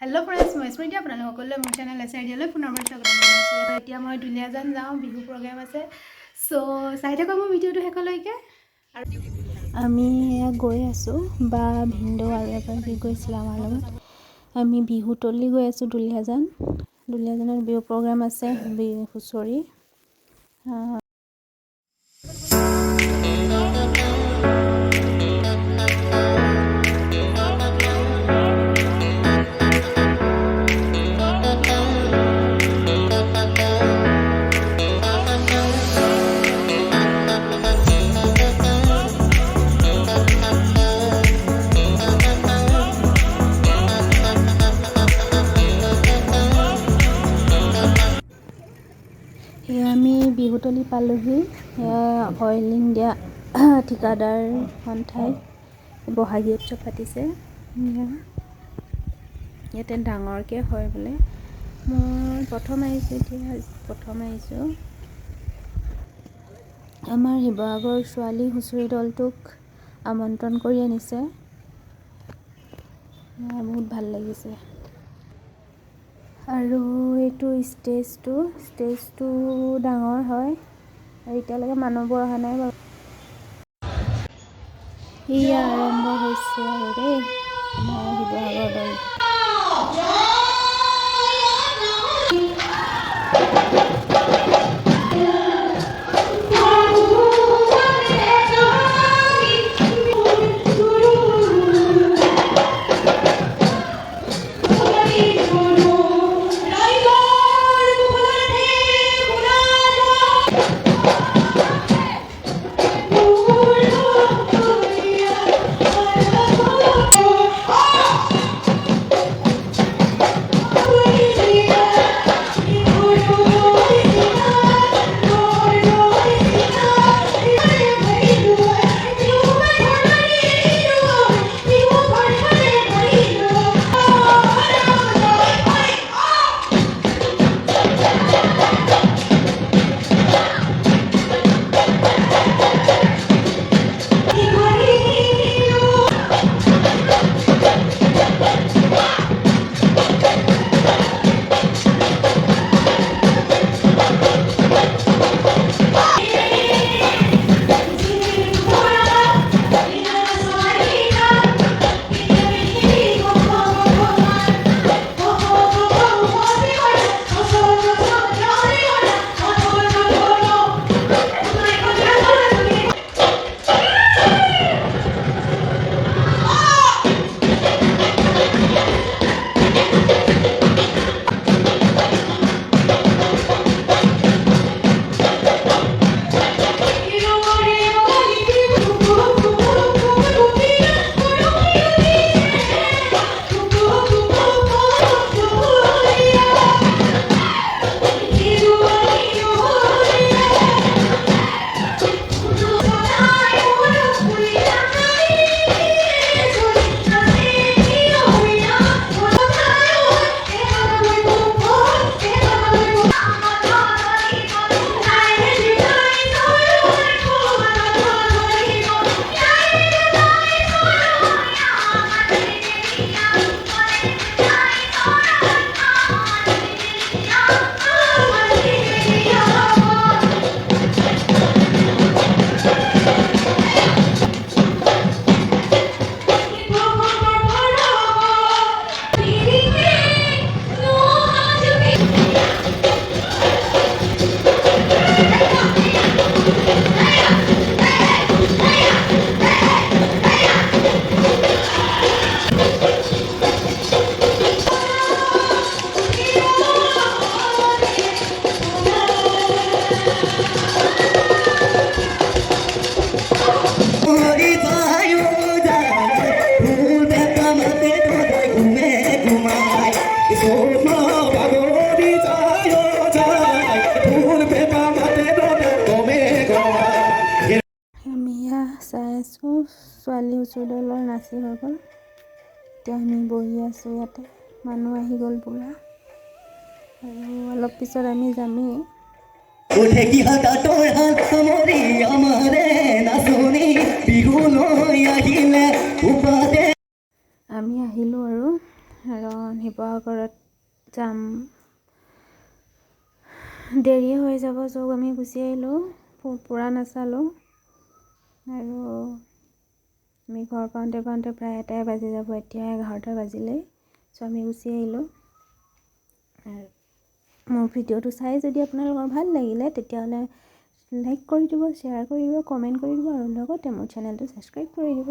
Hello friends मैं स्मृति आपनालोक সকলে মোৰ চেনেল এছআইডিলৈ পুনৰবাৰ স্বাগতম জনাইছো। এতিয়া মই দুলিয়াজান যাওঁ, বিহু প্ৰগ্ৰাম আছে। সো চাই থাকক মোৰ ভিডিওটো শেষলৈকে। আমি গৈ আছো বা ভিন্ডো আৰু এগৰাকী গৈছিল আমাৰ লগত। আমি বিহুতলি গৈ আছো দুলিয়াজানৰ বিহু প্ৰগ্ৰাম আছে হুঁচৰি। আমি বিহুতলি পালোহি। অইলিং দিয়া ঠিকাদাৰ এখন ঠাই বহাগী উৎসৱ পাতিছে। ইয়াতে ডাঙৰকৈ হয় বোলে। মই প্ৰথম আহিছোঁ। আমাৰ শিৱসাগৰ ছোৱালী হুঁচৰি দলটোক আমন্ত্ৰণ কৰি আনিছে। বহুত ভাল লাগিছে। আৰু এইটো ষ্টেজটো ডাঙৰ হয় আৰু এতিয়ালৈকে মানুহবোৰ অহা নাই বাৰু। ইয়া আৰম্ভ হৈছে আৰু দেই আমাৰ শিৱসাগৰ দলটো। চাই আছো ছোৱালী হুঁচৰি দলৰ নাচি হৈ গ'ল। এতিয়া আমি বহি আছো ইয়াতে, মানুহ আহি গ'ল পুৰা আৰু অলপ পিছত আমি যামেই। আমি আহিলোঁ আৰু কাৰণ শিৱসাগৰত যাম, দেৰি হৈ যাব, চব আমি গুচি আহিলোঁ, পূৰা নাচালোঁ আৰু আমি ঘৰ পাওঁতে প্ৰায় 1টাই বাজি যাব, এতিয়া 11টা বাজিলেই। চ' আমি গুচি আহিলোঁ। মোৰ ভিডিঅ'টো চাই যদি আপোনালোকৰ ভাল লাগিলে তেতিয়াহ'লে লাইক কৰি দিব, শ্বেয়াৰ কৰি দিব, কমেণ্ট কৰি দিব আৰু লগতে মোৰ চেনেলটো ছাবস্ক্ৰাইব কৰি দিব।